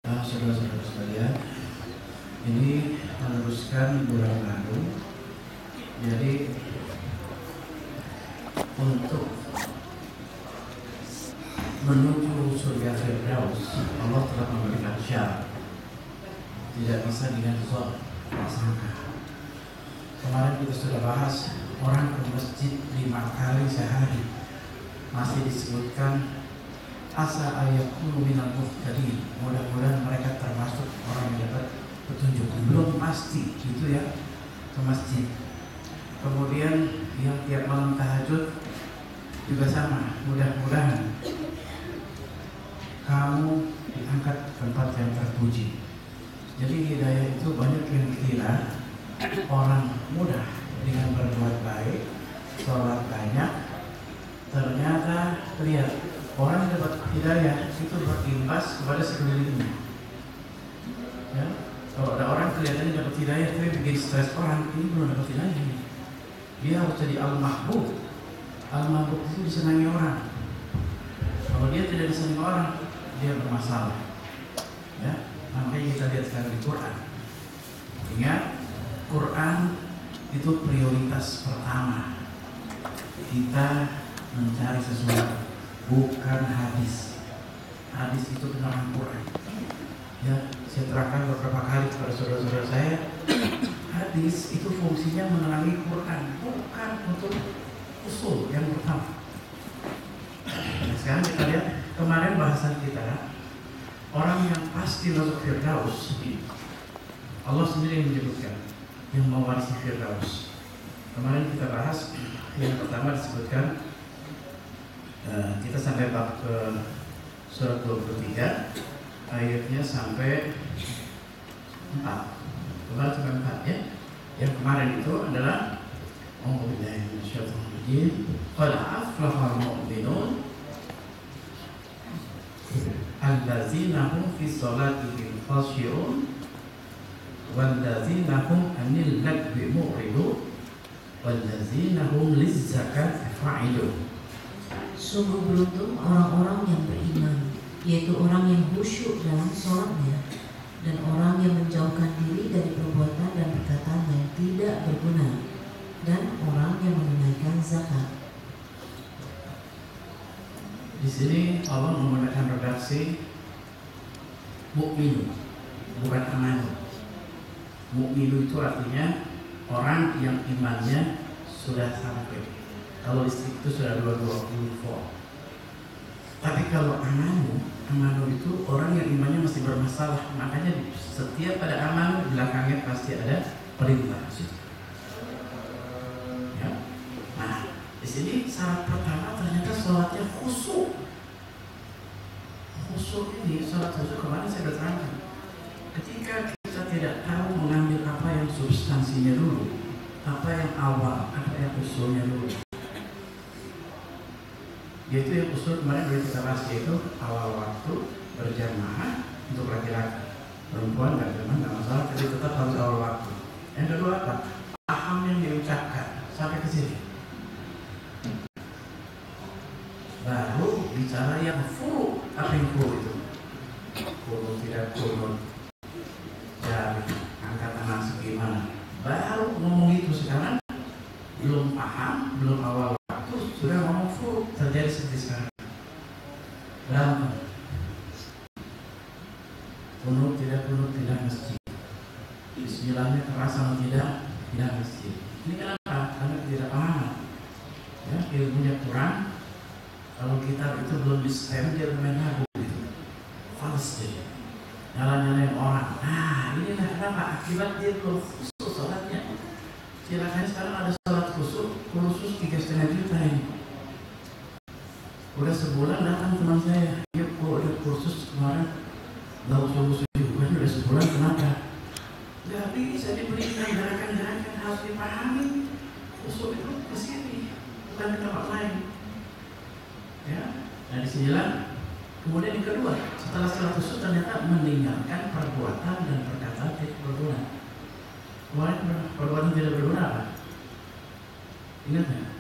Saudara-saudara sekalian, ini meneruskan bulan lalu. Jadi untuk menuju surga Firdaus, Allah telah memberikan syarat. Tidak bisa dengan prasangka. Kemarin kita sudah bahas orang ke masjid 5 kali sehari, masih disebutkan asa ayakunu minal muhtadin. Mudah-mudahan mereka termasuk orang yang dapat petunjuk. Belum pasti gitu ya ke masjid. Kemudian yang tiap malam tahajud juga sama. Mudah-mudahan kamu diangkat ke tempat yang terpuji. Jadi hidayah itu banyak yang kira orang mudah dengan berbuat baik, sholat banyak. Ternyata lihat, orang yang dapat hidayah itu berimbas kepada sekelilingnya. Ya, kalau ada orang kelihatannya dapat hidayah tapi bikin stres orang, ini belum dapat hidayah. Dia harus jadi al-mahbub. Al-mahbub itu disenangi orang. Kalau dia tidak disenangi orang, dia bermasalah. Ya, makanya kita lihat sekarang di Quran. Ingat, Quran itu prioritas pertama. Kita mencari sesuatu, bukan hadis. Hadis itu beneran Quran. Ya, saya terangkan beberapa kali kepada saudara-saudara saya, hadis itu fungsinya menerangi Quran, bukan untuk usul yang pertama. Nah, sekarang kita lihat kemarin bahasan kita, orang yang pasti masuk Firdaus, Allah sendiri yang menyebutkan yang mewarisi Firdaus. Kemarin kita bahas yang pertama disebutkan. Kita sampai bab ke surat 23, ayatnya sampai 4. Kemarin sampai 4 ya. Yang kemarin itu adalah A'udzubillahi minasyaitonir rajim. Qad aflahal mu'minun allazina hum fi sholatihim khashi'un wallazina hum 'anil lagwi mu'ridun wallazina hum lizzakati fa'ilun. Sungguh beruntung orang-orang yang beriman, yaitu orang yang khusyuk dalam sholatnya, dan orang yang menjauhkan diri dari perbuatan dan perkataan yang tidak berguna, dan orang yang menunaikan zakat. Di sini Allah menggunakan redaksi mukmin, bukan amanu. Mukmin itu artinya orang yang imannya sudah sampai. Kalau listrik itu sudah 220 volt. Tapi kalau amanu itu orang yang imannya masih bermasalah. Makanya setiap ada amanu, belakangnya pasti ada perintah. Ya. Nah, di sini syarat pertama ternyata sholatnya khusyuk. Khusyuk ini, sholat khusyuk kemarin saya sudah terangkan. Ketika kita tidak tahu mengambil apa yang substansinya dulu, apa yang awal, apa yang usulnya dulu. Yaitu yang usul kemarin dari kita bahas, yaitu awal waktu berjamaah untuk laki-laki, perempuan nggak jamaah nggak masalah, tapi tetap harus awal waktu. Yang kedua apa? Paham yang diucapkan sampai ke sini. Baru bicara yang furu. Apa yang furu itu? Furu tidak furu. Jari, angkat tangan segimana? Baru ngomong itu sekarang belum paham, belum awal waktu sudah ngomong furu. Terjadi seperti sekarang. Dalam kunut tidak masjid. Bismillahnya keras sama tidak masjid. Ini kenapa? Karena tidak paham. Ya, ilmunya kurang. Kalau kita itu belum distem, dia bermain lagu gitu. Fals dia. Nyala-nyalain orang. Nah, inilah kenapa akibat dia belum khusus sholatnya. Silakan sekarang ada sholat khusus 3,5 juta ini. Udah sebulan datang teman saya, yuk kok ada kursus kemarin gak usah juga, udah sebulan kenapa? Gak bisa diberikan gerakan-gerakan, harus dipahami. Khusus itu kesini, bukan ke tempat lain. Ya, nah disinilah. Kemudian yang kedua, setelah sholat khusus ternyata meninggalkan perbuatan dan perkataan tidak berguna. Kemarin perbuatan tidak berguna apa? Ingat nggak?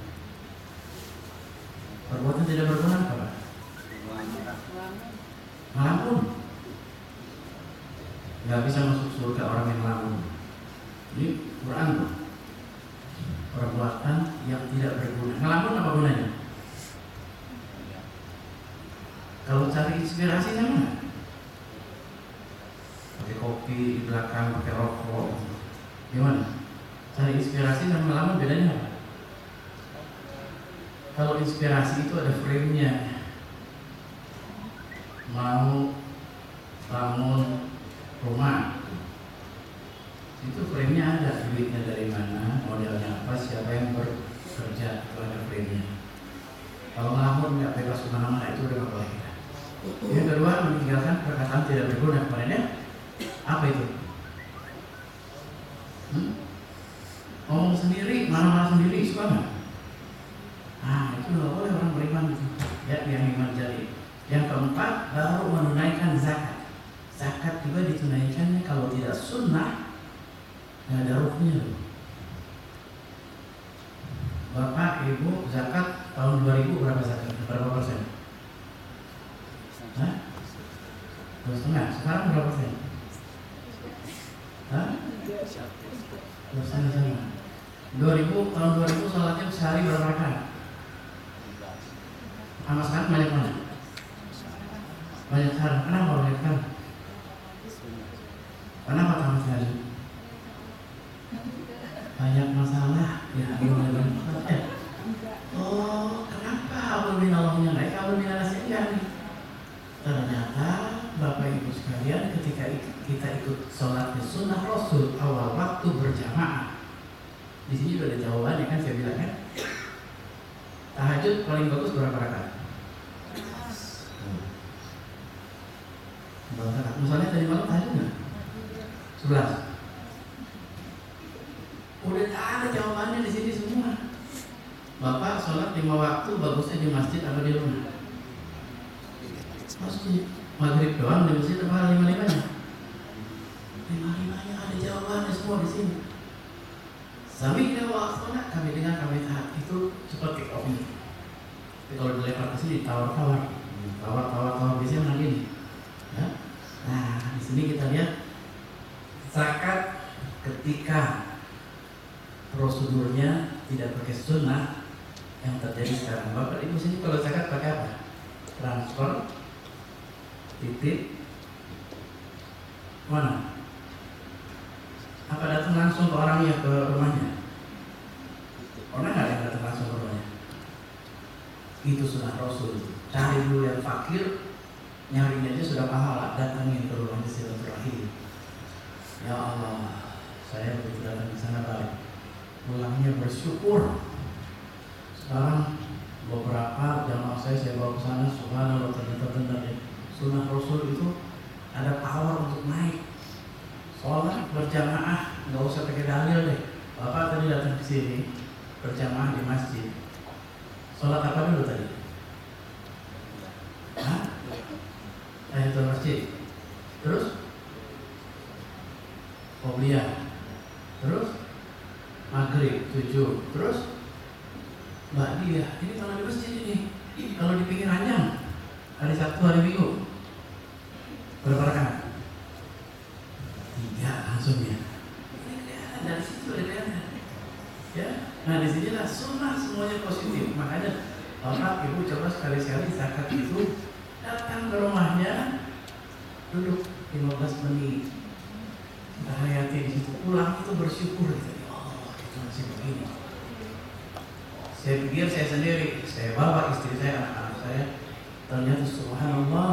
Perbuatan tidak berguna apa? Melamun. nggak bisa masuk surga orang yang ngelamun. Ini Quran loh. Perbuatan yang tidak berguna. Ngelamun apa gunanya? Kalau cari inspirasi sama, pakai kopi di belakang, pakai rokok, gimana? Cari inspirasi sama ngelamun bedanya apa? Kalau inspirasi itu ada frame-nya. Mau bangun rumah, itu frame-nya ada, duitnya dari mana, modelnya apa, siapa yang bekerja, itu ada frame-nya. Kalau ngelamun nggak bebas kemana-mana, itu udah nggak boleh. Yang kedua, meninggalkan perkataan tidak berguna. Kemudian apa itu? Ngomong sendiri, marah-marah sendiri, suka nggak? Itu nggak boleh orang beriman itu. Ya, yang iman jadi. Yang keempat, baru menunaikan zakat. Zakat juga ditunaikannya kalau tidak sunnah, nggak ada ruhnya loh. Bapak, Ibu, zakat tahun 2000 berapa zakat? Berapa persen? 2,5. Sekarang berapa persen? 2,5 sama. 2000, tahun 2000 sholatnya sehari berapa rakaat? Sama sekarang banyak mana? Banyak sekarang. Kenapa banyak sekarang? Kenapa sama sekali? Banyak masalah. Ya, oh, kenapa awal minallahnya naik, awal minallasnya enggak nih? Ternyata Bapak Ibu sekalian, ketika kita ikut sholatnya sunnah Rasul awal waktu berjamaah, di sini sudah ada jawabannya kan, saya bilang kan. Tahajud paling bagus berapa rakaat? Misalnya tadi malam tahajud nggak? 11. Udah ada jawabannya di sini semua. Bapak sholat 5 waktu bagusnya di masjid atau di rumah? Masjid. Maghrib doang di masjid apa 5-5-nya? 5-5-nya ada jawabannya semua di sini. Sami kita waktunya kami dengar kami taat itu cepat kick off ini. Tapi kalau dilempar ke sini tawar-tawar biasanya lagi nih. Ya? Nah di sini kita lihat zakat ketika prosedurnya tidak pakai sunnah yang terjadi sekarang. Bapak Ibu sini kalau zakat pakai apa? Transfer, titip, mana? Apa datang langsung ke orangnya, ke rumahnya? Orang nggak yang datang langsung ke rumahnya. Itu sunnah Rasul. Cari dulu yang fakir, nyarinya aja sudah pahala. Datangin ke rumahnya silaturahim. Ya Allah, saya begitu datang di sana balik. Pulangnya bersyukur. Sekarang beberapa jamaah saya bawa ke sana, subhanallah ternyata benar ya. Sunnah Rasul itu ada power untuk naik. Sholat berjamaah, nggak usah pakai dalil deh. Bapak tadi datang ke sini berjamaah di masjid. Sholat apa dulu tadi? Tahiyatul masjid. Terus qobliyah. Terus maghrib 7. Terus ba'diyah. Ini kalau di masjid ini. Kalau di pinggir ranjang hari Sabtu hari Minggu berapa rakaat? 3 langsung ya. Ini kelihatan dari situ ada kelihatan. Ya, nah di sinilah sunnah semuanya positif. Makanya Bapak Ibu coba sekali-sekali zakat itu datang ke rumahnya, duduk 15 menit, kita hayati di situ, pulang itu bersyukur. Oh, itu masih begini. Saya pikir saya sendiri, saya bawa istri saya, anak-anak saya, ternyata subhanallah,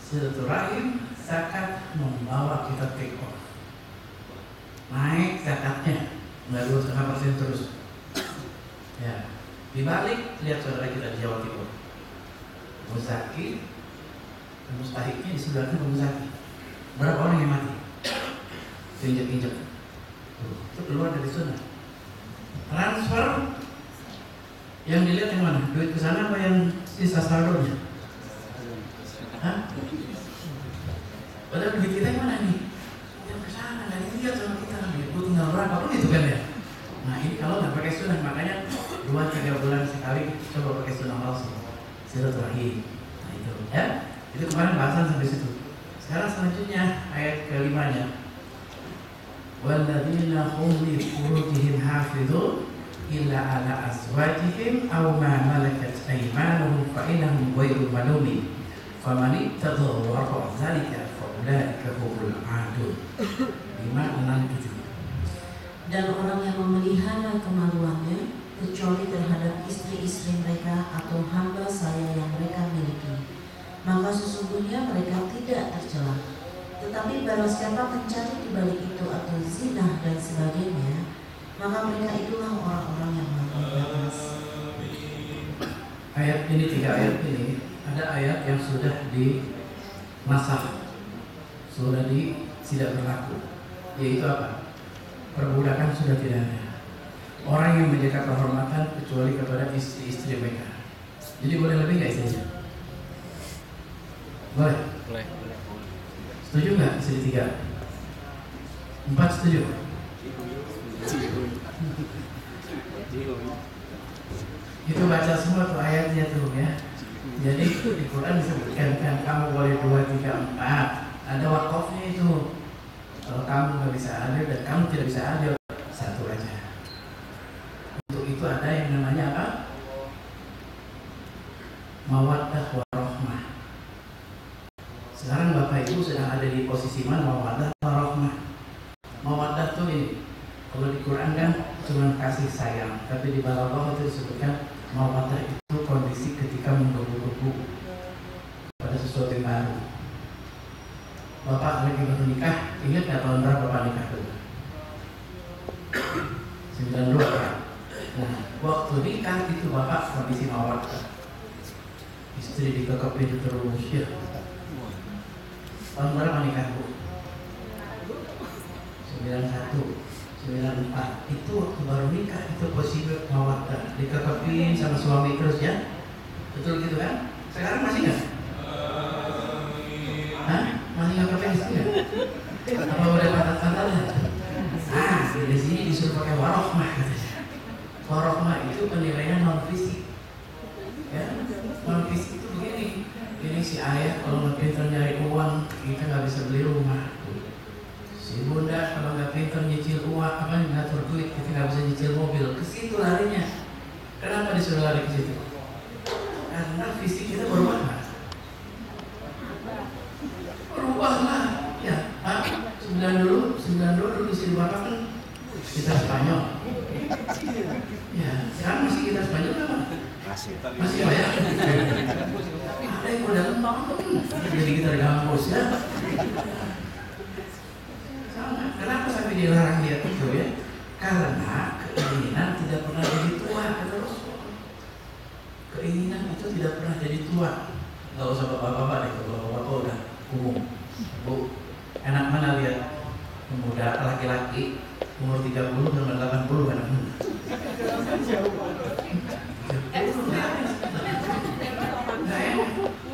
silaturahim zakat membawa kita take off. Naik zakatnya, nggak 2,5% terus. Ya, dibalik lihat saudara kita di Jawa Timur, Muzaki, mustahiknya di sebelahnya Muzaki. Berapa orang yang mati? Injek-injek. Itu keluar dari sunnah. Transfer yang dilihat yang mana? Duit ke sana apa yang sisa saldonya? Hah? Padahal duit kita yang mana nih? Yang ke sana, nggak dilihat sama kita. Duit tinggal berapa? Begitu kan ya? Nah ini kalau nggak pakai sunnah, makanya 2-3 bulan sekali coba pakai sunnah Rasul. Silaturahim. Nah itu, ya. Itu kemarin bahasan sampai situ. Sekarang selanjutnya ayat kelimanya. Walladzina hum li furujihim hafizun illa ala azwajihim aw ma malakat aymanuhum fa innahum ghairu malumin faman ittaqa wara'a dzalika fa ulaika humul aadun. 5, 6, 7. Dan orang yang memelihara kemaluannya kecuali terhadap istri-istri mereka atau hamba saya yang mereka miliki, maka sesungguhnya mereka tidak tercela. Tetapi barang siapa mencari di balik itu atau zina dan sebagainya, maka mereka itulah orang-orang yang melampaui batas. Ayat ini, 3 ayat ini, ada ayat yang sudah dinasakh, sudah tidak berlaku, yaitu apa? Perbudakan sudah tidak ada. Orang yang menjaga kehormatan kecuali kepada istri-istri mereka. Jadi boleh lebih nggak istrinya? Boleh. Setuju nggak istri 3? 4 setuju? Itu baca semua tuh ayatnya tuh ya. Jadi di Quran disebutkan kan kamu boleh 2, 3, 4. Ada wakofnya itu. Kalau kamu nggak bisa adil dan kamu tidak bisa adil, 1 aja. Untuk itu ada yang namanya apa? Mawaddah warahmah. Sekarang Bapak Ibu sedang ada di posisi mana? Mawaddah warahmah. Mawaddah tuh ini, kalau di Quran kan cuma kasih sayang, tapi di bawah itu disebutkan mawaddah itu kondisi ketika menggebu-gebu pada sesuatu yang baru. Bapak lagi baru nikah, ingat nggak tahun berapa Bapak nikah dulu? 92 kan? Nah, waktu nikah itu Bapak kondisi mawaddah. Istri dikekepin terus ya. Tahun berapa nikah Bu? 91, 94. Itu waktu baru nikah, itu posisi mawaddah. Dikekepin sama suami terus ya. Betul gitu kan? Sekarang masih nggak? Hah? Masih nggak pakai istri nggak? Apa udah pantat-pantatnya? Di sini disuruh pakai warohmah katanya. Warohmah itu penilaian non fisik. Ya, non fisik itu begini. Ini si ayah kalau nggak pintar nyari uang, kita nggak bisa beli rumah. Si bunda kalau nggak pintar nyicil uang, ngatur duit, kita nggak bisa nyicil mobil. Ke situ larinya. Kenapa disuruh lari ke situ? Karena fisik kita berubah nggak? Berubahlah. Ya, 92 dulu istri Bapak kan kita Spanyol. Ya, sekarang masih kita Spanyol kan? Masih banyak. Ada yang udah lembang tuh. Jadi kita di kampus ya. Sama. Kenapa sampai dilarang dia itu ya? Karena keinginan tidak pernah jadi tua, kata Rasul. Keinginan itu tidak pernah jadi tua. Gak usah bapak-bapak deh, kalau bapak-bapak udah umum. Bu, enak mana lihat pemuda laki-laki umur 30 sampai 80 kan?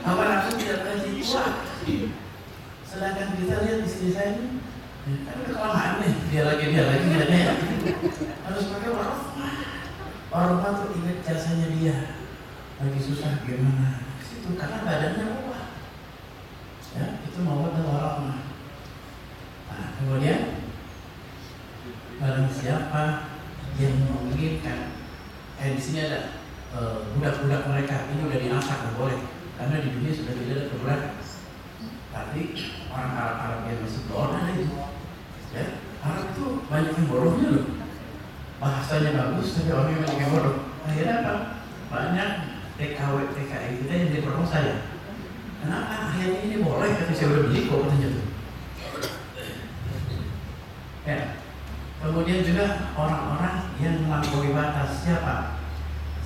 Apa nafsu tidak pernah jadi tua. Sedangkan kita lihat istri saya ini, kan udah kelamaan nih, dia lagi ya. Harus pakai warohmah. Warohmah tuh ingat jasanya dia. Lagi susah gimana? Situ karena badannya ubah. Ya, itu mawaddah warahmah. Nah, kemudian barang siapa yang menginginkan, di sini ada budak-budak mereka ini udah dinasak, nggak boleh, karena di dunia sudah tidak ada perbudakan. Tapi orang Arab yang masih bodoh ada itu. Ya, Arab itu banyak yang bodohnya loh. Bahasanya bagus, tapi orang yang banyak yang bodoh. Akhirnya apa? Banyak TKW, TKI kita yang diperkosa ya. Kenapa akhirnya ini boleh? Tapi saya udah beli kok katanya tuh. Ya. Kemudian juga orang-orang yang melampaui batas, siapa?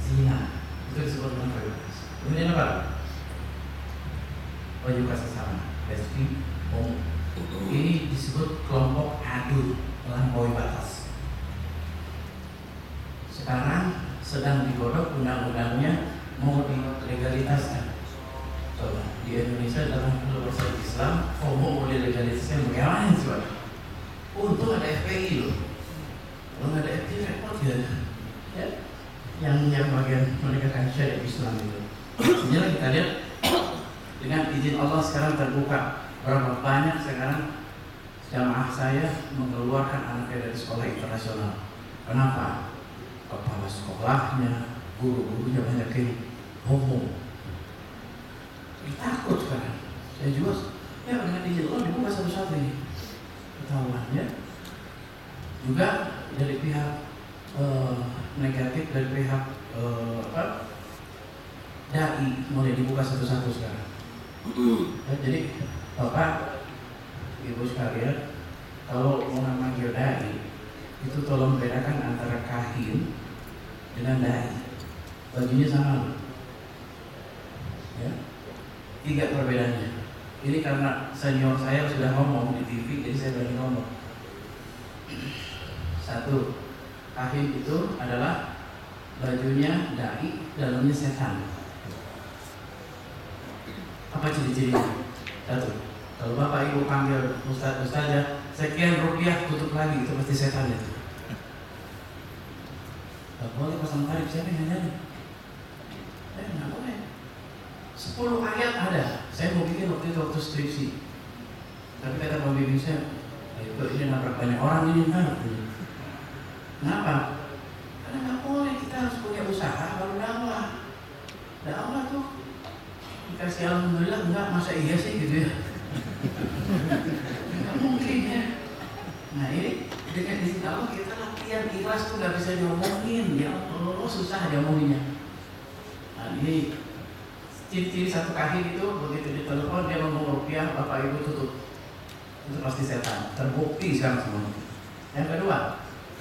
Zina. Itu disebut melampaui batas. Kemudian apa? Penyuka sesama, lesbi, homo. Ini disebut kelompok adu, melampaui batas. Sekarang sedang digodok undang-undangnya mau dilegalitaskan. Coba di Indonesia dalam 10% Islam, homo mau dilegalisasikan bagaimana coba? Untung ada FPI loh. Kalau nggak ada FPI repot ya. Yang bagian menegakkan syariat Islam itu. Inilah kita lihat dengan izin Allah sekarang terbuka Berapa banyak sekarang jamaah saya mengeluarkan anaknya dari sekolah internasional. Kenapa? Kepala sekolahnya, guru-gurunya banyak yang homo. Takut sekarang. Saya juga, ya dengan izin Allah dibuka satu-satu ini. Ketahuannya juga dari pihak negatif, dari pihak dai mulai dibuka satu-satu sekarang. Ya, jadi Bapak, Ibu sekalian, kalau mau memanggil dai itu tolong bedakan antara kahin dengan dai. Bajunya sama, ya, 3 perbedaannya. Ini karena senior saya sudah ngomong di TV, jadi saya berani ngomong. 1, kahin itu adalah bajunya dai, dalamnya setan. Apa ciri-cirinya? 1, kalau Bapak Ibu panggil Ustazah, sekian rupiah tutup lagi, itu pasti setan itu. Gak boleh pasang tarif, siapa yang ngajarin? Nggak boleh. 10 ayat ada. Saya mau bikin waktu itu waktu skripsi. Tapi kata pembimbing saya, ini nabrak banyak orang ini kan. Kenapa? Karena nggak boleh, kita harus punya usaha baru dakwah. Dakwah tuh dikasih alhamdulillah enggak, masa iya sih gitu ya. Nggak mungkin ya. Nah ini dengan izin Allah kita latihan ikhlas tuh nggak bisa diomongin, ya Allah susah diomonginnya. Nah ini ciri-ciri satu kahin itu begitu ditelepon dia ngomong rupiah, Bapak Ibu tutup. Itu pasti setan. Terbukti sekarang semuanya. Yang kedua,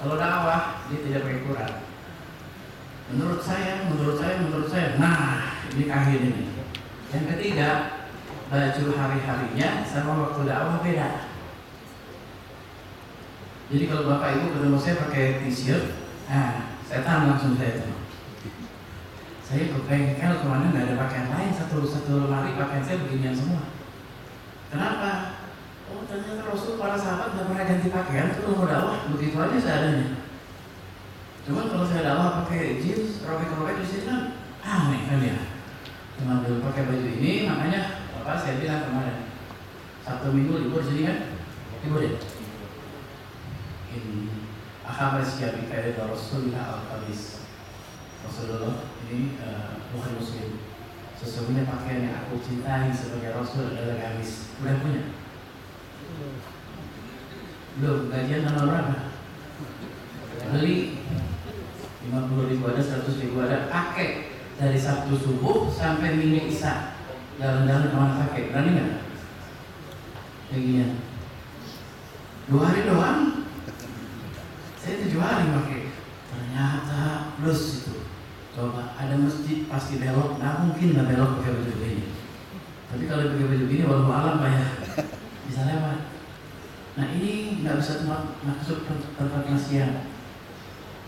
kalau dakwah dia tidak pakai Quran. Menurut saya. Nah ini kahin ini. Yang ketiga, baju hari-harinya sama waktu dakwah beda. Jadi kalau Bapak Ibu ketemu saya pakai t-shirt, setan langsung saya itu. Saya ke bengkel kemana nggak ada pakaian lain, satu lemari pakaian saya beginian semua. Kenapa? Oh ternyata Rasul para sahabat nggak pernah ganti pakaian, itu mau dakwah begitu aja seadanya. Cuman kalau saya dakwah pakai jeans, robek-robek di sini kan aneh kan ya. Cuma belum pakai baju ini, makanya Bapak saya bilang kemarin Sabtu Minggu libur sini kan, libur ya. Ini ahabas ya bikaya Rasulullah al-Qabis. Rasulullah ini Bukhari Muslim. Sesungguhnya pakaian yang aku cintai sebagai Rasul adalah gamis. Udah punya? Belum, gajian tanggal berapa? Beli 50.000 ada, 100.000 ada, pakai dari Sabtu subuh sampai Minggu Isya. Jalan-jalan kemana pakai? Berani nggak? Beginian 2 hari doang. Saya 7 hari pakai. Ternyata plus itu. Coba ada masjid pasti belok, nggak mungkin nggak belok pakai baju begini. Tapi kalau pakai baju begini, walau alam Pak ya, bisa lewat. Nah ini nggak bisa masuk tempat maksiat.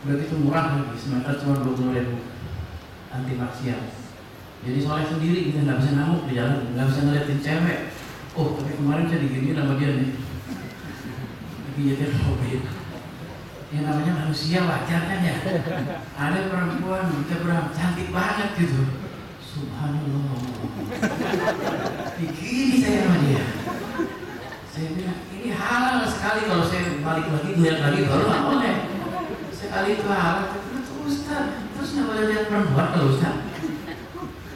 Begitu murah lagi, semeter cuma 20.000, anti maksiat. Jadi soleh sendiri kita nggak bisa ngamuk di jalan, nggak bisa ngeliatin cewek. Oh tapi kemarin saya digini sama dia nih, lagi nyetir mobil. Ya namanya manusia wajar kan ya. Ada perempuan nyebrang cantik banget gitu. Subhanallah. Begini saya sama dia. Saya bilang ini halal sekali, kalau saya balik lagi lihat lagi baru nggak boleh. Sekali itu halal. Tapi Ustaz, terus nggak boleh lihat perempuan kalau Ustaz.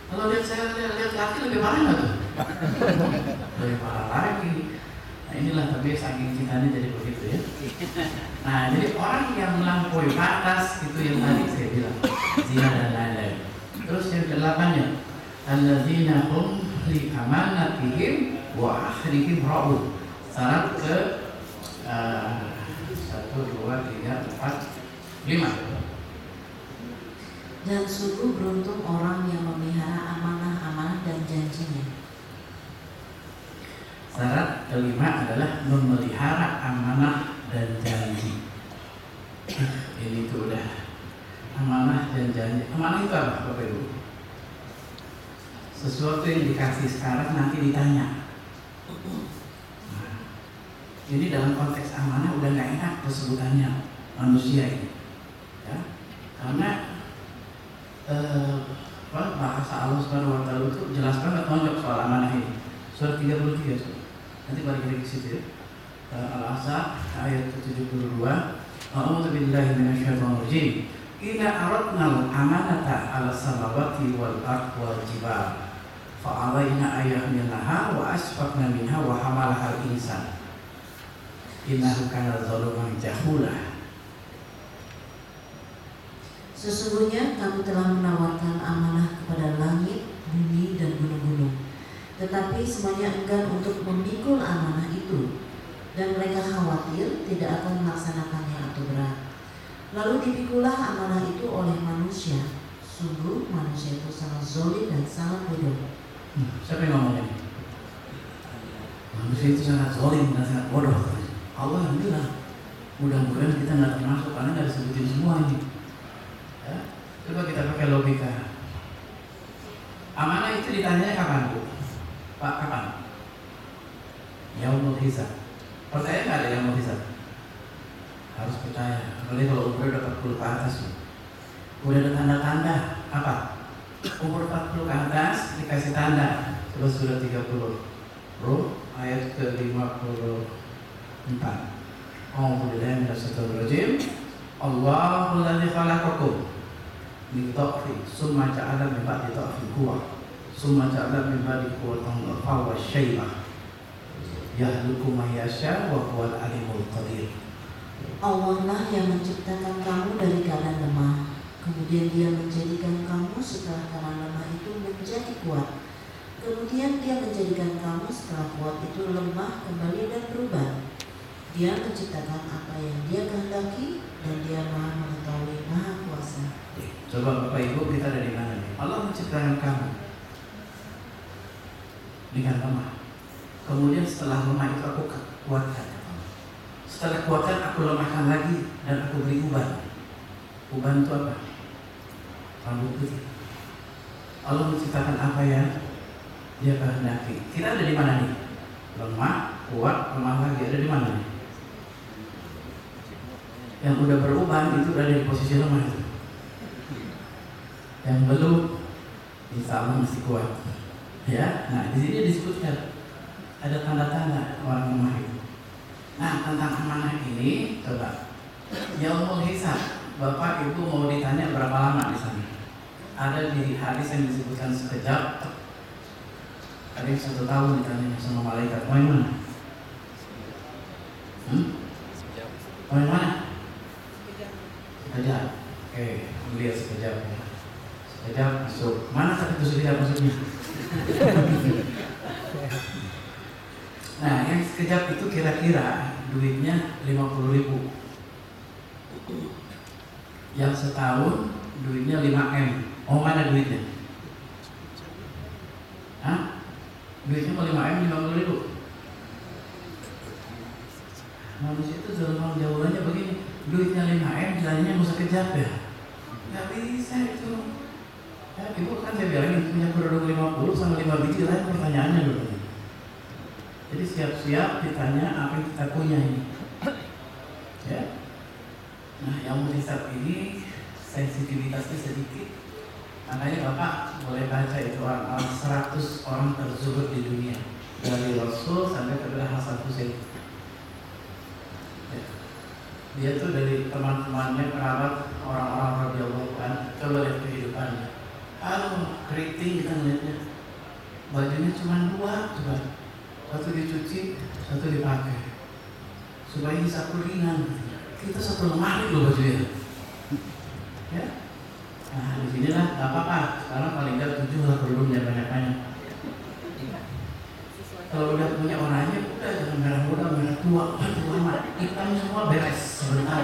Kalau lihat saya lihat laki lebih parah nggak tuh? Lebih parah lagi. Nah inilah tapi saking cintanya jadi begitu ya. Nah jadi orang yang melampaui batas itu yang tadi saya bilang zina dan lain-lain. Terus yang ke-8-nya, alladzina hum li amanatihim wa ahdihim ra'un. Syarat ke 1, 2, 3, 4, 5. Dan sungguh beruntung orang yang memelihara amanah-amanah dan janjinya. Syarat ke-5 adalah memelihara amanah dan janji. Ini tuh udah amanah dan janji. Amanah itu apa Bapak Ibu? Sesuatu yang dikasih sekarang nanti ditanya. Nah, ini dalam konteks amanah udah nggak enak kesebutannya manusia ini, ya? Karena bahasa Allah Subhanahu wa Ta'ala itu jelas banget nonjok soal amanah ini. Surat 33. Nanti balik lagi ke situ ya. Al-Ahzab ayat ke-72. A'udzu billahi minasyaitonir rajim. Inna aradna al-amanata 'ala samawati wal ardi wal jibal. Fa'alaina ayyahmilnaha wa asfaqna minha wa hamalaha al-insan. Innahu kana zaluman jahula. Sesungguhnya kami telah menawarkan amanah kepada langit, bumi, dan gunung-gunung. Tetapi semuanya enggan untuk memikul amanah itu, dan mereka khawatir tidak akan melaksanakannya atau berat. Lalu dipikulah amanah itu oleh manusia. Sungguh manusia itu sangat zalim dan sangat bodoh. Siapa yang ngomongnya? Manusia itu sangat zalim dan sangat bodoh. Allah yang bilang, mudah-mudahan kita nggak termasuk karena nggak disebutin semua ini. Ya? Coba kita pakai logika. Amanah itu ditanya kapan, Bu? Pak, kapan? Yaumul hisab. Percaya nggak ada yaumul hisab? Harus percaya. Apalagi kalau umur udah 40 ke atas, udah ada tanda-tanda apa? Umur 40 ke atas dikasih tanda. Coba surat 30 Rum ayat ke-54. Alhamdulillah minasyaitonirrajim. Allahul ladzi khalaqakum min dha'fin tsumma ja'ala min ba'di dha'fin quwwah tsumma ja'ala min ba'di quwwatin dha'fan wa syaibah yahluku ma yasha wa huwal alimul qadir. Allah lah yang menciptakan kamu dari keadaan lemah, kemudian Dia menjadikan kamu setelah keadaan lemah itu menjadi kuat. Kemudian Dia menjadikan kamu setelah kuat itu lemah kembali dan berubah. Dia menciptakan apa yang Dia kehendaki dan Dia Maha mengetahui, Maha kuasa. Coba Bapak Ibu, kita ada di mana nih? Allah menciptakan kamu dengan lemah. Kemudian setelah lemah itu aku kuatkan. Setelah kuatkan aku lemahkan lagi dan aku beri uban. Uban itu apa? Rambut putih. Allah menciptakan apa yang Dia kehendaki. Kita ada di mana nih? Lemah, kuat, lemah lagi. Ada di mana nih? Yang udah beruban itu ada di posisi lemah itu. Yang belum, insya Allah masih kuat. Ya, nah di sini disebutkan ada tanda-tanda orang lemah itu. Nah tentang amanah ini, coba yaumul hisab. Bapak Ibu mau ditanya berapa lama di sana? Ada di hadis yang disebutkan sekejap. Ada yang 1 tahun ditanya sama malaikat. Mau yang mana? Mau yang mana? Sekejap. Oke, lihat sekejap ya. Sekejap masuk. Mana satu itu sekejap masuknya? Nah, yang sekejap itu kira-kira duitnya 50.000. Yang setahun duitnya 5M. Oh, mana duitnya? Hah? Duitnya mau 5M 50.000. Manusia itu dalam jauhannya begini. Duitnya 5M, jalannya mau sekejap ya? Gak bisa itu. Ya, Ibu kan saya bilangin punya kerudung 50 sama 5 biji lain pertanyaannya dulu. Jadi siap-siap ditanya apa yang kita punya ini. Ya. Nah, yang hisab ini sensitivitasnya sedikit. Makanya Bapak boleh baca itu orang 100 orang terzuhud di dunia, dari Rasul sampai kepada Hasan Hussein. Ya. Dia tuh dari teman-temannya, kerabat, orang-orang radhiyallahu anhu. Coba lihat kehidupannya. Keriting kita ngeliatnya. Bajunya cuma 2, coba. Satu dicuci, satu dipakai. Supaya bisa ringan. Kita 1 lemari loh bajunya. Ya. Nah, di sinilah enggak apa-apa. Sekarang paling enggak 7 lah kerudungnya banyak-banyak. Kalau udah punya orangnya, udah jangan merah muda, merah tua, lama. Hitam semua beres sebentar.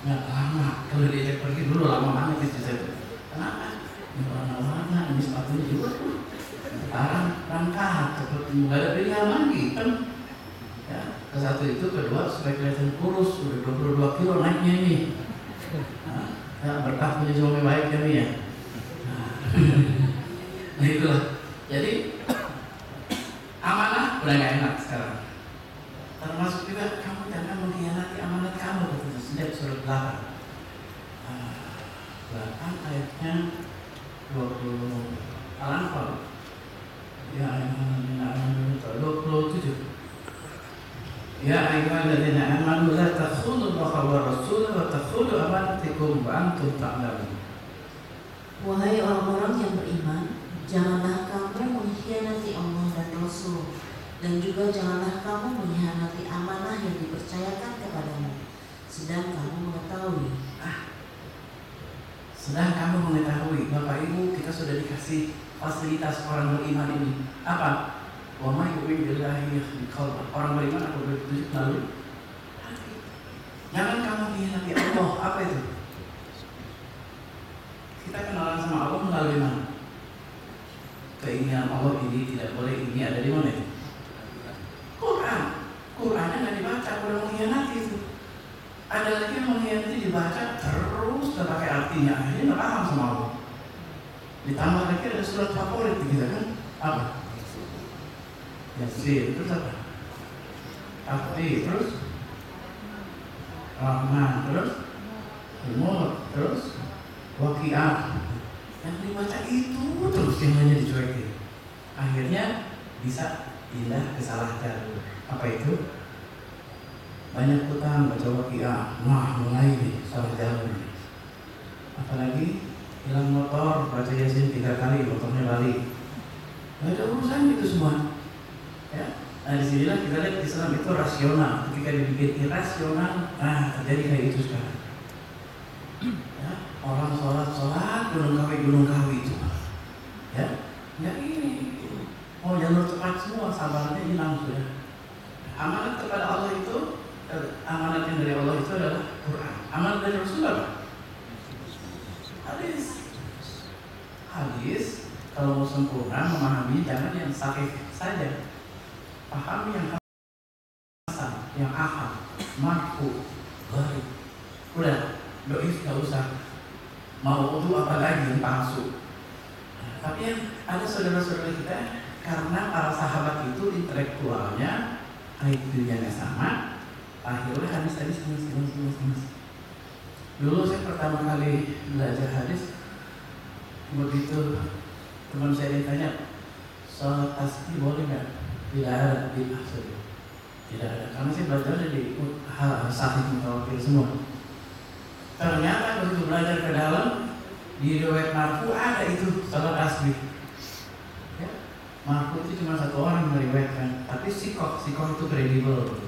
Nggak lama. Kalau diajak pergi dulu lama banget itu saya. Kenapa? Ini warna-warna, ini sepatunya juga. Sekarang berangkat, nggak ada pilihan lagi kan? Ya, ke satu itu, kedua supaya kelihatan kurus, udah 22 kilo naiknya ini. Nah, berkah punya suami baik kami ya. Nah itulah. Jadi amanah udah gak enak sekarang. Termasuk juga kamu jangan mengkhianati amanat kamu. Sejak surat 8 ayatnya 20 Al-Anfal. Ya, 27. Ya ayyuhalladzina amanu la takhunu Allaha wa rasulahu wa takhunu amanatikum wa antum ta'lamun. Wahai orang-orang yang beriman, janganlah kamu mengkhianati Allah dan Rasul, dan juga janganlah kamu mengkhianati amanah yang dipercayakan kepadamu, sedang kamu mengetahui. Sedang kamu mengetahui, Bapak Ibu, kita sudah dikasih fasilitas orang beriman ini. Apa? Wa may yu'min billahi yahdi qalbah. Orang beriman apa bertujuh melalui hati. Jangan kamu mengkhianati Allah. Apa itu? Kita kenalan sama Allah melalui mana? Keinginan Allah ini tidak boleh, ini ada di mana? Quran. Qurannya nggak dibaca, udah mengkhianati itu. Ada lagi yang mengkhianati dibaca terus nggak pakai artinya, akhirnya nggak paham sama Allah. Ditambah lagi ada surat favorit kita kan? Apa? Yasin, terus apa? Tahdi, terus Rahman, terus Umur, terus Waqiah. Yang dibaca itu terus yang hanya dicuekin. Akhirnya bisa pindah ke salah jalur. Apa itu? Banyak utang baca Waqiah. Wah, mulai nih salah jalur nih. Apalagi hilang motor, baca Yasin 3 kali, motornya balik. Gak ada urusan itu semua. Ya. Nah disinilah kita lihat Islam itu rasional. Ketika dibikin irasional, terjadi kayak itu sekarang. Ya, orang sholat gunung kawi itu. Ya, ini mau jalur cepat semua, sabarnya hilang sudah. Amanat kepada Allah itu, amanat yang dari Allah itu adalah Quran. Amanat dari Rasul apa? Hadis. Kalau mau sempurna memahami, jangan yang sahih saja. Pahami yang hasan, yang ahad, marfu, gharib. Udah, doif nggak usah. Mau wudu apa lagi yang palsu. Tapi yang ada saudara-saudara kita, karena para sahabat itu intelektualnya, IQ-nya nggak sama, akhirnya hadis. Dulu saya pertama kali belajar hadis, begitu teman saya ditanya, sholat tasbih boleh nggak? Tidak ada, tidak ada. Karena saya belajar dari hal sahih mutawatir semua. Ternyata begitu belajar ke dalam, di riwayat marfu ada itu sholat tasbih. Ya, marfu itu cuma satu orang meriwayatkan, tapi sikoh itu kredibel.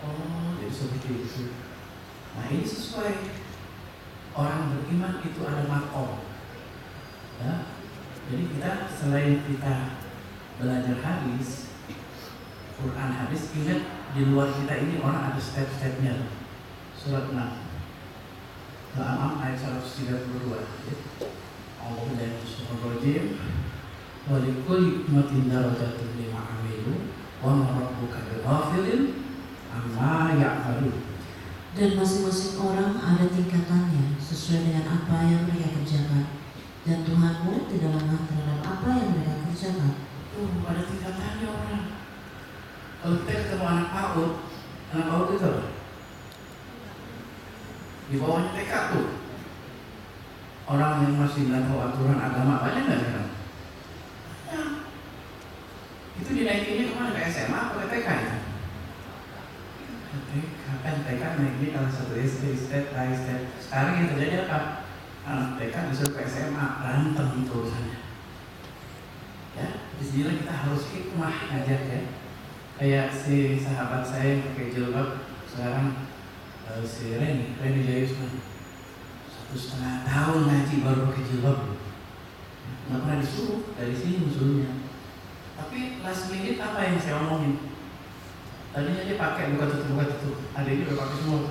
Oh, jadi seperti itu. Nah ini sesuai. Orang beriman itu ada makom. Ya, jadi kita selain kita belajar hadis, Quran hadis, ingat di luar kita ini orang ada step-stepnya. Surat 6 Al-An'am ayat 132. Allah dari surah Rajim, walikul matin darajatun lima amilu wa ma rabbuka bighafilin amma ya'malun. Dan masing-masing orang ada tingkatannya sesuai dengan apa yang mereka kerjakan, dan Tuhanmu tidak lengah terhadap apa yang mereka kerjakan. Ada tingkatannya orang. Kalau kita ketemu anak PAUD itu apa? Di bawahnya TK tuh. Orang yang masih nggak tahu aturan agama banyak nggak sekarang? Ya. Itu dinaikinnya kemana? Ke SMA atau ke TK ya? Kan TK naiknya kalau satu SD, step by step. Sekarang yang terjadi apa? Anak TK disuruh ke SMA, berantem itu urusannya. Ya, di sini kita harus hikmah aja ya. Kayak si sahabat saya yang pakai jilbab sekarang, si Reni Jayusman, 1,5 tahun ngaji baru pakai jilbab. Nggak pernah disuruh, dari sini musuhnya. Tapi last minute apa yang saya omongin? Tadinya dia pakai buka tutup. Adiknya udah pakai semua.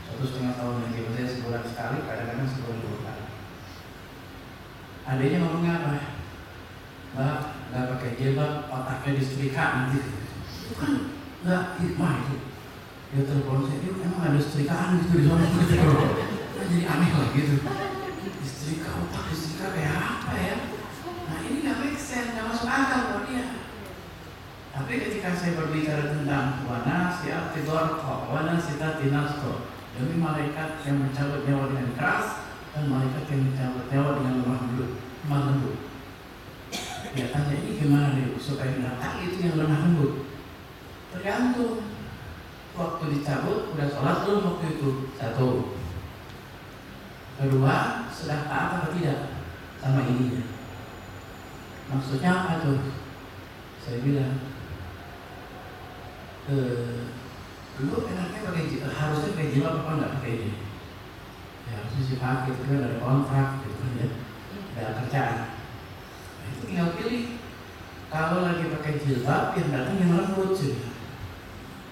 1,5 tahun lagi, maksudnya sebulan sekali, kadang-kadang sebulan 2 kali. Adiknya ngomongnya apa? Mbak, nggak pakai jilbab, otaknya disetrika nanti. Itu kan nggak hikmah itu. Dia telepon saya, emang ada setrikaan gitu di sana gitu. Nah, jadi aneh lah gitu. Setrika otak, setrika kayak apa ya? Nah ini nggak make sense, nggak masuk akal buat dia. Tapi ketika saya berbicara tentang wana siap tidor, wana sita tinasto, demi malaikat yang mencabut nyawa dengan keras dan malaikat yang mencabut nyawa dengan lemah lembut. Dia tanya ini gimana nih supaya datang itu yang lemah lembut. Tergantung waktu dicabut udah sholat belum waktu itu? Satu. Kedua, sudah taat apa tidak sama ininya? Maksudnya apa tuh? Saya bilang, dulu enaknya harusnya pakai jilbab apa enggak pakai ini? Ya harusnya sih pakai, itu kan ada kontrak gitu kan ya, ada kerjaan. Nah, itu tinggal pilih. Kalau lagi pakai jilbab, yang datang yang lembut sih.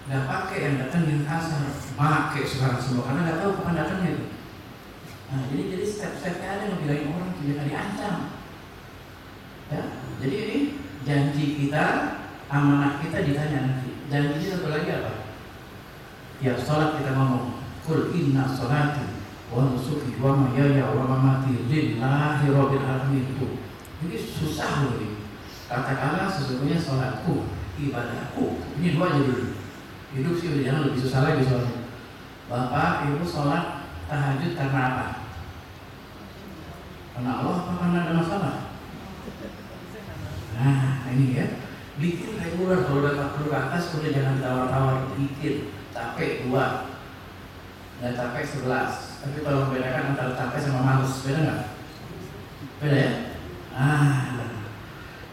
Nggak pakai yang datang yang kasar. Pakai sekarang semua karena nggak tahu kapan datangnya itu. Nah, jadi step-stepnya ada yang bilangin orang tidak diancam. Ya, jadi ini janji kita, amanah kita ditanya nanti. Janji satu lagi apa? Ya sholat kita ngomong, Qul inna sholati wa nusuki wa mahyaya wa mamati lillahi rabbil alamin. Ini susah loh ini. Katakanlah sesungguhnya sholatku, ibadahku. Ini dua aja dulu. Hidup sih udah jangan lebih susah lagi soalnya. Bapak, ibu sholat tahajud karena apa? Karena Allah apa karena ada masalah? Nah ini ya, bikin reguler. Kalau udah 40 ke atas udah jangan tawar-tawar, bikin. Capek 2, nggak capek 11. Tapi kalau membedakan antara capek sama males, beda nggak? Beda ya?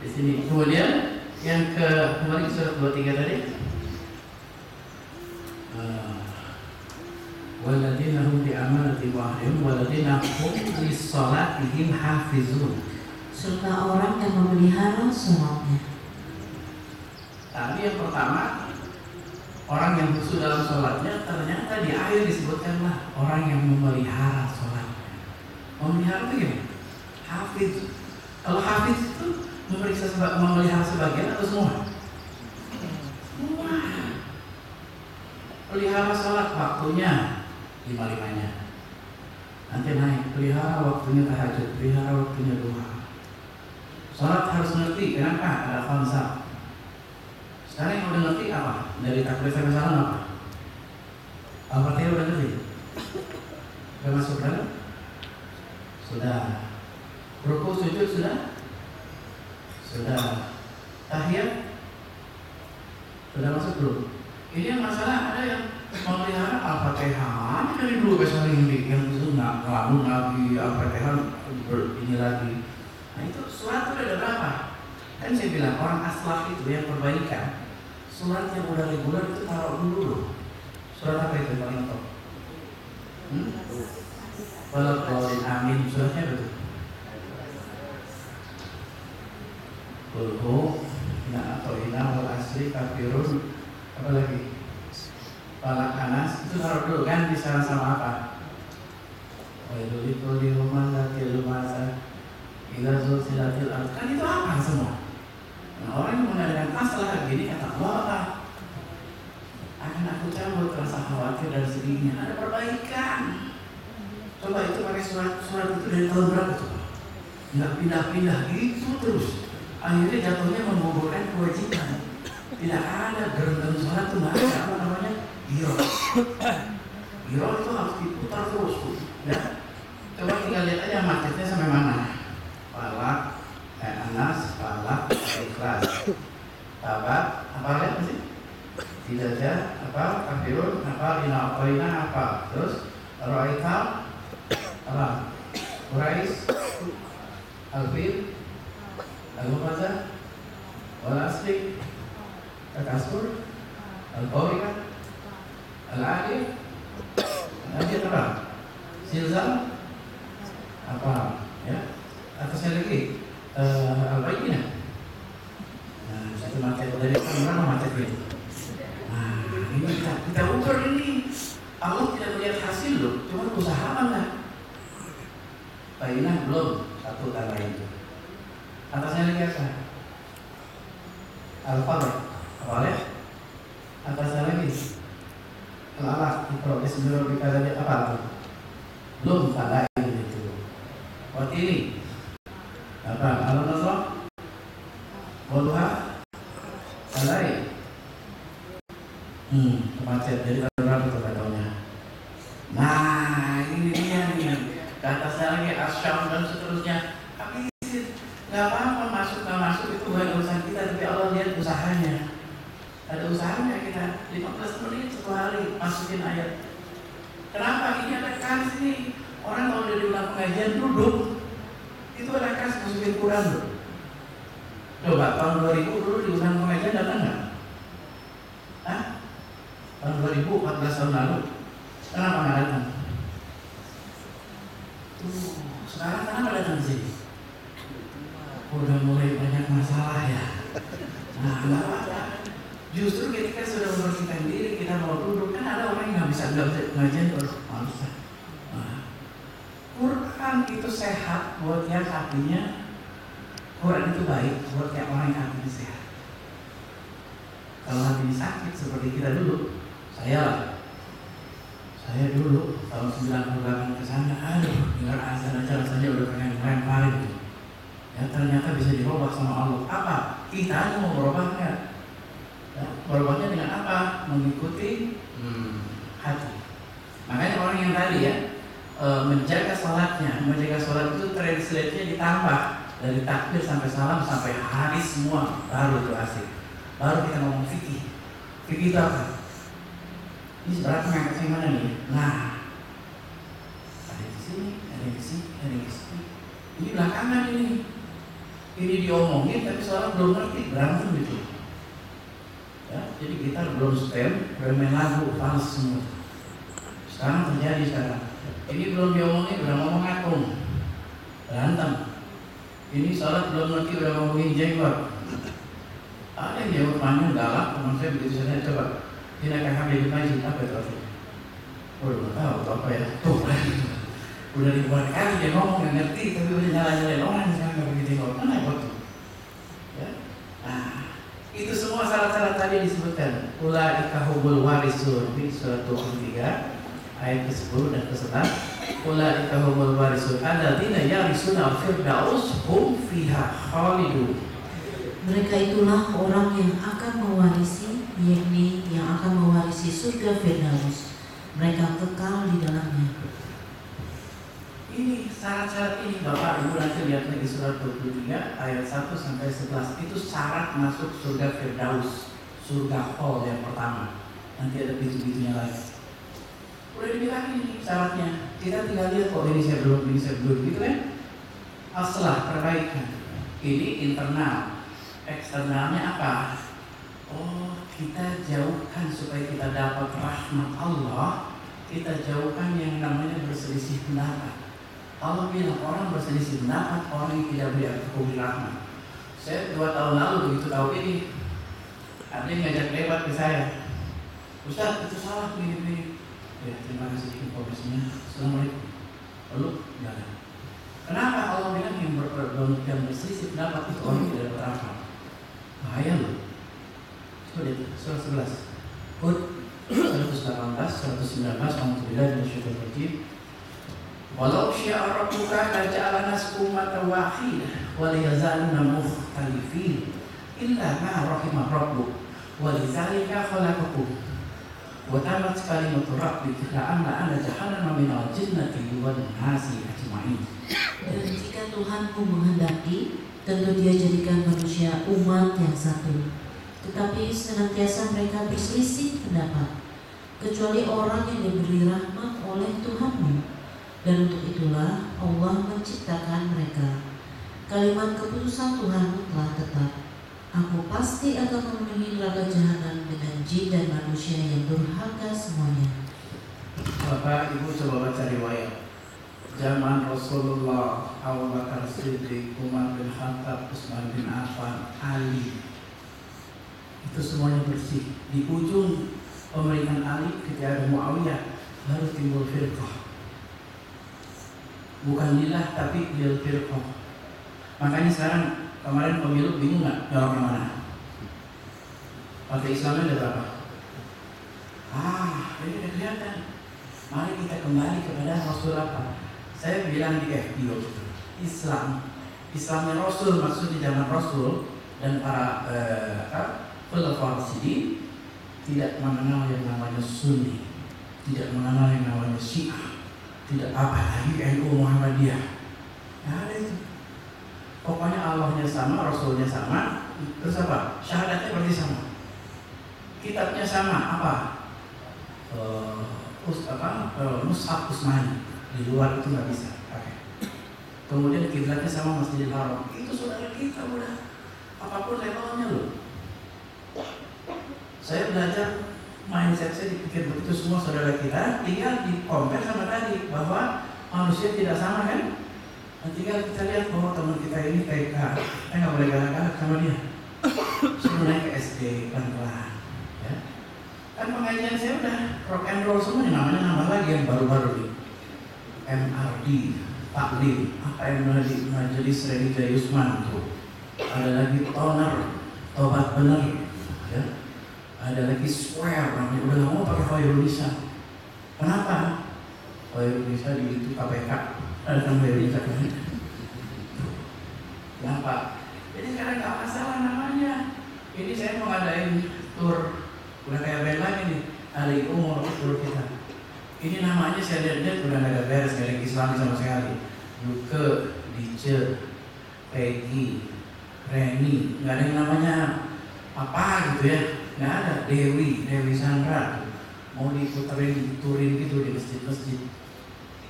Di sini. Kemudian yang kemarin surat 23 tadi. Waladina hum bi amanati wa'ahdihim waladina hum li sholatihim hafizun. Serta orang yang memelihara sholatnya. Tadi yang pertama, orang yang khusyuk dalam sholatnya, ternyata di akhir disebutkanlah orang yang memelihara sholatnya. Memelihara itu gimana? Hafiz. Kalau hafiz itu memelihara sebagian atau semua? Semua. Pelihara sholat waktunya 5-5-nya. Nanti naik, pelihara waktunya tahajud, pelihara waktunya duha. Sholat harus ngerti, kenapa? Ada konsep. Sekarang yang udah ngerti apa? Dari takbir sampai salam apa? Al-Fatihah udah ngerti? Udah masuk dalam? Sudah. Rukuk sujud sudah? Sudah. Tahiyat? Sudah masuk belum? Ini yang masalah ada yang memelihara Al-Fatihah dari dulu besok ini yang itu nggak ngelamun lagi Al-Fatihah ini lagi. Nah itu surat itu ada berapa? Kan saya bilang orang aslah itu yang perbaikan. Surat yang udah reguler itu taruh dulu loh. Surat apa itu paling top? Walaqawlin amin. Suratnya betul. Kulhu Ina atau ina wal asri kafirun. Apa lagi? Falak Anas itu taruh dulu kan bisa sama apa? Wailul likulli humazatil lumazah idza zulzilatil ardh. Kan itu apa semua? Nah, orang yang mengadakan masalah gini kata Allah, akan aku cabut rasa khawatir dan sedihnya. Ada perbaikan. Coba itu pakai surat itu dari tahun berapa coba? Nggak pindah-pindah gitu terus. Akhirnya jatuhnya menggugurkan kewajiban. Tidak ada gerendam sholat itu nggak ada apa namanya giro. Giro itu harus diputar terus tuh. Ya. Coba tinggal lihat aja macetnya sampai mana. Falak, Anas, Falak, Ikhlas, Tabat, apa lihat sih? Tidak aja, apa? Kafirun, apa? Ina, apa? Terus Ro'ita, apa? Quraish, Al-Fil, Al-Muqazah, Wal-Asri, Al-Kasur, Al-Qawrika, Al-Adif, Al-Adif apa? Silzal, apa? Ya, atasnya lagi Al-Bayyinah. Nah, satu macet dari berapa macet ini? Nah, ini kita ukur ini. Allah tidak melihat hasil loh, cuma usaha mana? Bayyinah belum satu tanda itu. Atasnya lagi apa? Al-Falaq. Awalnya atasnya lagi Al-Alaq. Kalau bismillah dikatakan apa tuh? Belum tanda itu. Waktu ini apa? Al-Nasr, Wadduha, Al-Lail. Macet dari tahun berapa tuh katanya? Nah ini dia nih. Atasnya lagi Asyam dan seterusnya. Tapi nggak apa-apa masuk nggak masuk itu bukan urusan kita, tapi Allah lihat usahanya. Ada usahanya kita 15 menit 1 hari masukin ayat. Kenapa? Ini ada kas nih. Orang kalau udah diulang pengajian duduk, itu ada kas masukin Quran loh. Coba tahun 2000 dulu diulang pengajian datang nggak? Hah? Tahun 2014 tahun lalu. Kenapa nggak datang? Sekarang kenapa datang ke sini? Udah mulai banyak masalah ya. Nah, nggak apa-apa. Justru ketika sudah membersihkan diri, kita mau duduk, kan ada orang yang nggak bisa ngajian terus malas. Nah, Quran itu sehat buat yang hatinya. Quran itu baik buat yang orang yang hatinya sehat. Kalau hatinya sakit seperti kita dulu, saya dulu tahun 98 ke sana, dengar azan aja rasanya udah pengen lempar gitu. Ya ternyata bisa dirubah sama Allah. Apa? Kita aja mau berubahnya. Ya, berubahnya dengan apa? Mengikuti hati. Makanya orang yang tadi ya menjaga sholatnya, menjaga sholat itu translate-nya ditambah dari takbir sampai salam sampai hadis semua, baru itu asik. Baru kita ngomong fikih. Fikih itu apa? Ini sebenarnya mengangkat yang mana nih? Nah, ada di sini, ada di sini, ada di sini. Ini belakangan ini. Ini diomongin tapi seorang belum ngerti, berantem gitu. Ya, jadi kita belum stem, bermain lagu, fals semua. Sekarang terjadi sekarang. Ini belum diomongin, udah ngomong atom, berantem. Ini sholat belum ngerti, udah ngomongin jenggot. Ada yang jawab panjang galak, teman saya begitu saya coba. Ini akan habis majid apa itu? Udah tahu apa ya? Tuh, udah ribuan kali dia ngomong nggak ngerti, tapi udah nyala-nyalain orang sekarang nggak begitu ngomong. Mana waktu? Ya, nah itu semua syarat-syarat tadi disebutkan. Ulaika humul warisun di surat 23 ayat ke-10 dan ke-11. Ulaika humul warisun alladzina yarisuna al-firdaus hum fiha khalidun. Mereka itulah orang yang akan mewarisi, yakni yang akan mewarisi surga Firdaus. Mereka kekal di dalamnya. Ini syarat-syarat ini Bapak Ibu nanti lihat lagi surat 23 ayat 1 sampai 11. Itu syarat masuk surga Firdaus, surga hall yang pertama. Nanti ada pintu-pintunya lagi. Udah dibilang ini syaratnya. Kita tinggal lihat kok ini saya belum gitu kan? Aslah perbaikan. Ini internal. Eksternalnya apa? Oh, kita jauhkan supaya kita dapat rahmat Allah. Kita jauhkan yang namanya berselisih pendapat. Allah bilang orang berselisih pendapat, orang yang tidak beri rahmat. Saya 2 tahun lalu begitu tahu ini, ada yang ngajak debat ke saya. Ustaz, itu salah begini. Ya, terima kasih informasinya. Assalamualaikum. Lalu, enggak ada. Kenapa Allah bilang yang berselisih pendapat itu orang yang tidak berahmat? Bahaya loh. Coba lihat surah 11. Hud 118, 119, alhamdulillah dan syukur rajim. Walau syi'a rabbuka laja'ala nas ummatan wahidah wa liyazaluna mukhtalifin illa ma rahimah rabbuk wa lidzalika khalaqakum wa tamat kalimatu rabbika la'amla jahannama minal jinnati wan nasi ajma'in. Dan jika Tuhanmu menghendaki, tentu Dia jadikan manusia umat yang satu. Tetapi senantiasa mereka berselisih pendapat, kecuali orang yang diberi rahmat oleh Tuhanmu. Dan untuk itulah Allah menciptakan mereka. Kalimat keputusan Tuhanmu telah tetap. Aku pasti akan memenuhi neraka jahanam dengan jin dan manusia yang durhaka semuanya. Bapak Ibu coba baca riwayat. Zaman Rasulullah, Abu Bakar Siddiq, Umar bin Khattab, Utsman bin Affan, Ali, itu semuanya bersih. Di ujung pemerintahan Ali ketika ada Muawiyah, baru timbul firqah. Bukan lillah tapi lil firqah. Makanya sekarang kemarin pemilu bingung nggak nyolong yang mana? Partai Islamnya ada berapa? Ini udah kelihatan. Mari kita kembali kepada Rasul apa? Saya bilang di FB waktu itu, Islamnya Rasul, maksud di zaman Rasul dan para khulafa'ur rasyidin tidak mengenal yang namanya Sunni, tidak mengenal yang namanya Syiah, tidak apa lagi NU Muhammadiyah. Nah, ada itu. Pokoknya Allahnya sama, Rasulnya sama, terus apa? Syahadatnya berarti sama. Kitabnya sama, apa? mushaf Utsmani. Di luar itu nggak bisa pakai. Kemudian kiblatnya sama Masjidil Haram. Itu saudara kita udah apapun levelnya loh. Saya belajar mindset saya dipikir begitu semua saudara kita, tinggal di compare sama tadi bahwa manusia tidak sama kan? Dan tinggal kita lihat bahwa teman kita ini TK, kita nggak boleh galak-galak sama dia. Suruh naik ke SD pelan-pelan, ya. Kan pengajian saya udah rock and roll semua, namanya nambah lagi yang baru-baru nih. MRD, taklim, apa yang di majelis Renita Yusman tuh. Ada lagi toner, tobat bener, ya. Ada lagi square, namanya udah nggak mau pakai Khairul Nisa. Kenapa? Khairul Nisa di itu KPK, ada kan Khairul Nisa kan? Kenapa? Jadi sekarang nggak masalah namanya. Ini saya mau ngadain tour, udah kayak band lagi nih. Hari itu mau tour kita. Ini namanya saya lihat udah nggak ada beres, nggak ada Islam sama sekali. Duke, Dice, Peggy, Reni, nggak ada yang namanya apa gitu ya. Nggak ada. Dewi Sandra mau diputerin turin gitu di masjid-masjid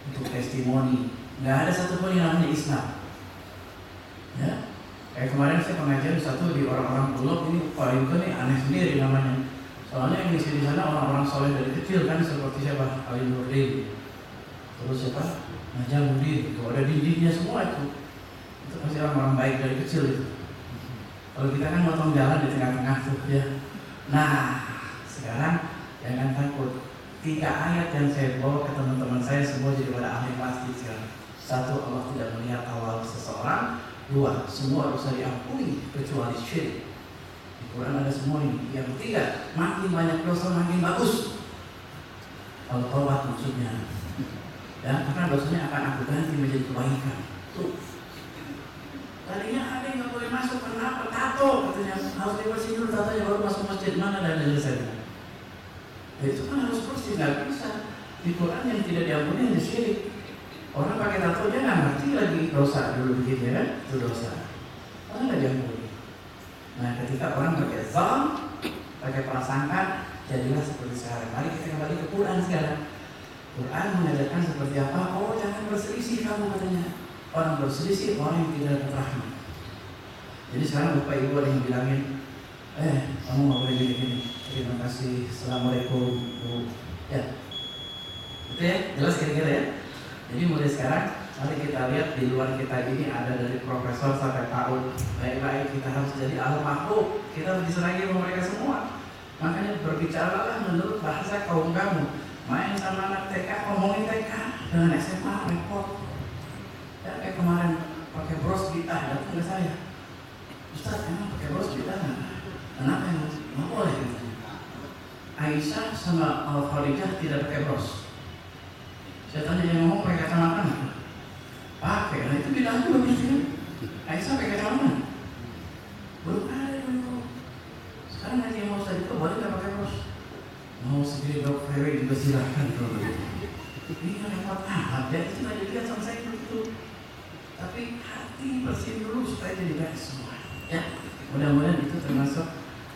untuk testimoni. Nggak ada satupun yang namanya Islam, ya. Kayak kemarin saya pengajian satu di orang-orang Bulog, ini paling nih aneh sendiri namanya. Soalnya yang di sana orang-orang soleh dari kecil kan, seperti siapa? Ali Nurdin, terus siapa? Najamuddin, itu ada dindingnya semua itu pasti orang-orang baik dari kecil itu. Kalau kita kan motong jalan di tengah-tengah tuh ya. Nah, sekarang jangan takut. 3 ayat yang saya bawa ke teman-teman saya semua jadi pada ahli plastik sekarang. 1, Allah tidak melihat awal seseorang. 2, semua dosa diampuni kecuali syirik. Di Quran ada semua ini. Yang 3, makin banyak dosa makin bagus. Kalau taubat maksudnya. Ya, karena dosanya akan aku ganti menjadi kebaikan. Tuh. Tadinya ada yang nggak boleh masuk, kenapa? Tato katanya harus dibersih dulu tatonya baru masuk masjid, mana ada jelasannya. Ya, itu kan harus bersih, nggak bisa. Di Quran yang tidak diampuni hanya syirik. Orang pakai tato dia nggak ngerti lagi dosa dulu begitu ya kan? Itu dosa. Orang nggak diampuni. Nah, ketika orang pakai zon, pakai prasangka, jadilah seperti sekarang. Mari kita kembali ke Quran sekarang. Quran mengajarkan seperti apa? Oh, jangan berselisih kamu katanya. Orang berselisih orang yang tidak dapat rahmat. Jadi sekarang Bapak Ibu ada yang bilangin, kamu nggak boleh gini-gini. Terima kasih, assalamualaikum Bu. Ya, itu ya, jelas kira-kira ya. Jadi mulai sekarang, mari kita lihat di luar kita ini ada dari profesor sampai PAUD. Baik-baik kita harus jadi al-makhluk. Kita harus diserangi sama mereka semua. Makanya berbicaralah menurut bahasa kaum kamu. Main sama anak TK, ngomongin TK dengan SMA repot. Ya, kayak kemarin pakai bros bid'ah, datang ke saya. Ustaz, emang pakai bros bid'ah? Kenapa emang? Nggak boleh gitu. Aisyah sama Al-Khadijah tidak pakai bros. Saya tanya yang ngomong pakai kacamata nggak? Pakai, nah itu bid'ah juga biasanya. Aisyah pakai kacamata? Belum ada dulu. Sekarang nanti yang mau Ustaz itu boleh nggak pakai bros? Mau sendiri dok Ferry juga silahkan kalau begitu. Ini repot amat ya, itu nggak dilihat sama saya begitu. Tapi hati bersihin dulu supaya jadi baik semua. Ya, mudah-mudahan itu termasuk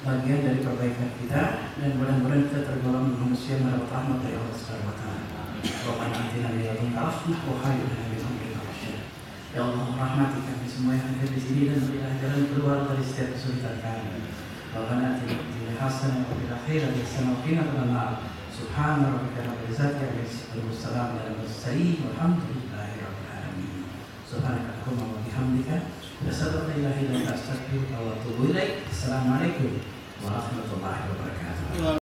bagian dari perbaikan kita dan mudah-mudahan kita tergolong manusia yang mendapat rahmat dari Allah Subhanahu wa taala. Rabbana atina min ladunka rahmah wa hayyi lana min amrina rashada. Ya Allah, rahmati kami semua yang hadir di sini dan berilah jalan keluar dari setiap kesulitan kami. Rabbana atina fid dunya hasanah wa fil akhirati hasanah wa qina adzabannar. Subhana rabbika rabbil izzati amma yasifun wa salamun alal mursalin walhamdulillahi rabbil alamin. Subhanakallahumma wa bihamdika asyhadu an la ilaha illa anta astaghfiruka wa atubu ilaik. Assalamualaikum warahmatullahi wabarakatuh.